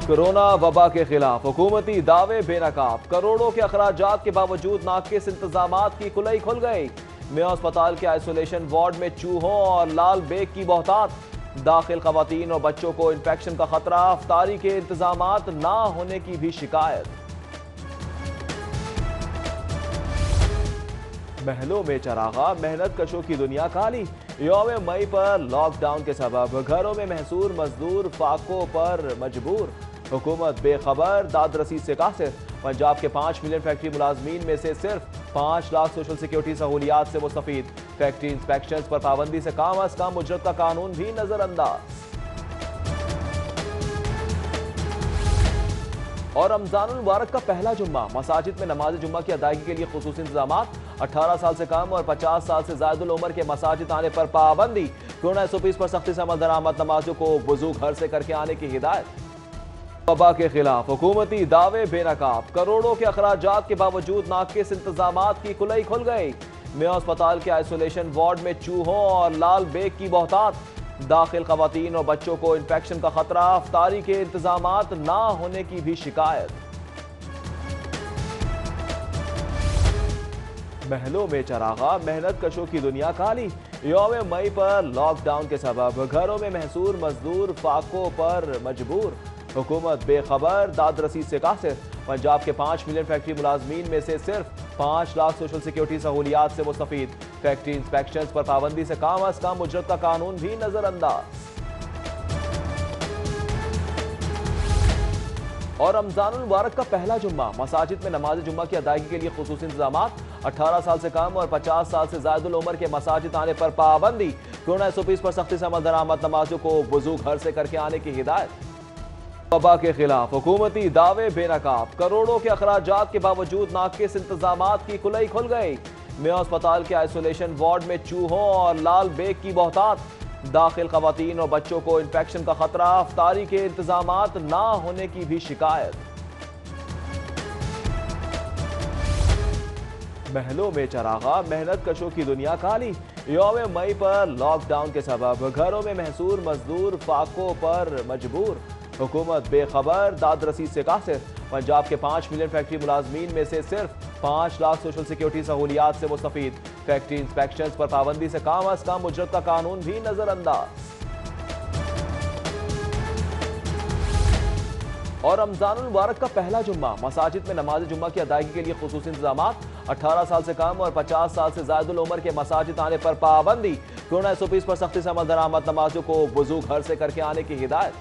Corona वबा के खिलाफ हुकूमती दावे बेनकाब। करोड़ों के अखराजात के बावजूद नाकिस इंतजामात की खुलई खुल गई। मेयो अस्पताल के आइसोलेशन वार्ड में चूहों और लाल बेग की बहुतात। दाखिल खवातीन और बच्चों को इंफेक्शन का खतरा। अफ्तारी के इंतजामात ना होने की भी शिकायत। महलों में चरागा, मेहनत कशों की दुनिया काली। यौम मई पर लॉकडाउन के सबब घरों में महसूर मजदूर फाकों पर मजबूर। हुकूमत बेखबर, दादरसी से कासिर। पंजाब के 5 मिलियन फैक्ट्री मुलाजमीन में से सिर्फ 5 लाख सोशल सिक्योरिटी सहूलियात से मुस्तफीद। फैक्ट्री इंस्पेक्शन पर पाबंदी से कम अज कम उजरत का कानून भी नजरअंदाज। और रमजानुल मुबारक का पहला जुम्मा, मसाजिद में नमाज जुम्मा की अदायगी के लिए खुसूसी इंतजाम। 18 साल से कम और 50 साल से ज्यादा उम्र के मसाजिद आने पर पाबंदी। कोरोना एसओपीज़ पर सख्ती से अमल दरामद। नमाजों को वुजू घर से करके आने की हिदायत। वबा के खिलाफ हुकूमती दावे बेनकाब। करोड़ों के अखराजात के बावजूद नाकिस इंतजामात की खुलई खुल गई। मेयो अस्पताल के आइसोलेशन वार्ड में चूहों और लाल बेग की बहुतात। दाखिल खवातीन और बच्चों को इंफेक्शन का खतरा। अफ्तारी के इंतजामात ना होने की भी शिकायत। महलों में चरागा, मेहनत कशों की दुनिया काली। यौम मई पर लॉकडाउन के सबब घरों में महसूर मजदूर फाकों पर मजबूर। हुकूमत बेखबर, दादरसी से कासिर। पंजाब के 5 मिलियन फैक्ट्री मुलाजमीन में से सिर्फ 5 लाख सोशल सिक्योरिटी सहूलियात से मुस्तफीद। फैक्ट्री इंस्पेक्शन पर पाबंदी से कम अज कम उजरत का कानून भी नजरअंदाज। और रमजानुल मुबारक का पहला जुम्मा, मसाजिद में नमाज जुम्मा की अदायगी के लिए खुसूसी इंतजाम। 18 साल से कम और 50 साल से ज्यादा उम्र के मसाजिद आने पर पाबंदी। कोरोना एसओपीज़ पर सख्ती से अमल दरामद। नमाजों को वुजू घर से करके आने की हिदायत। वबा के खिलाफ हुकूमती दावे बेनकाब। करोड़ों के अखराजात के बावजूद नाकिस इंतजामात की खुलई खुल गई। मेयो अस्पताल के आइसोलेशन वार्ड में चूहों और लाल बेग की बहुतात। दाखिल खवातीन और बच्चों को इंफेक्शन का खतरा। अफ्तारी के इंतजामात ना होने की भी शिकायत। महलों में चरागा, मेहनत कशों की दुनिया काली। यौम मई पर लॉकडाउन के सबब घरों में महसूर मजदूर फाकों पर मजबूर। हुकूमत बेखबर, दादरसी से कासिर। पंजाब के 5 मिलियन फैक्ट्री मुलाजमीन में से सिर्फ 5 लाख सोशल सिक्योरिटी सहूलियात से मुस्तफीद। फैक्ट्री इंस्पेक्शन पर पाबंदी से कम अज कम उजरत का कानून भी नजरअंदाज। और रमजानुल मुबारक का पहला जुम्मा, मसाजिद में नमाज जुम्मा की अदायगी के लिए खुसूसी इंतजाम। 18 साल से कम और 50 साल से ज्यादा उम्र के मसाजिद आने पर पाबंदी। कोरोना एसओपीज़ पर सख्ती से अमल दरामद। नमाजों को वुजू घर से करके आने की हिदायत।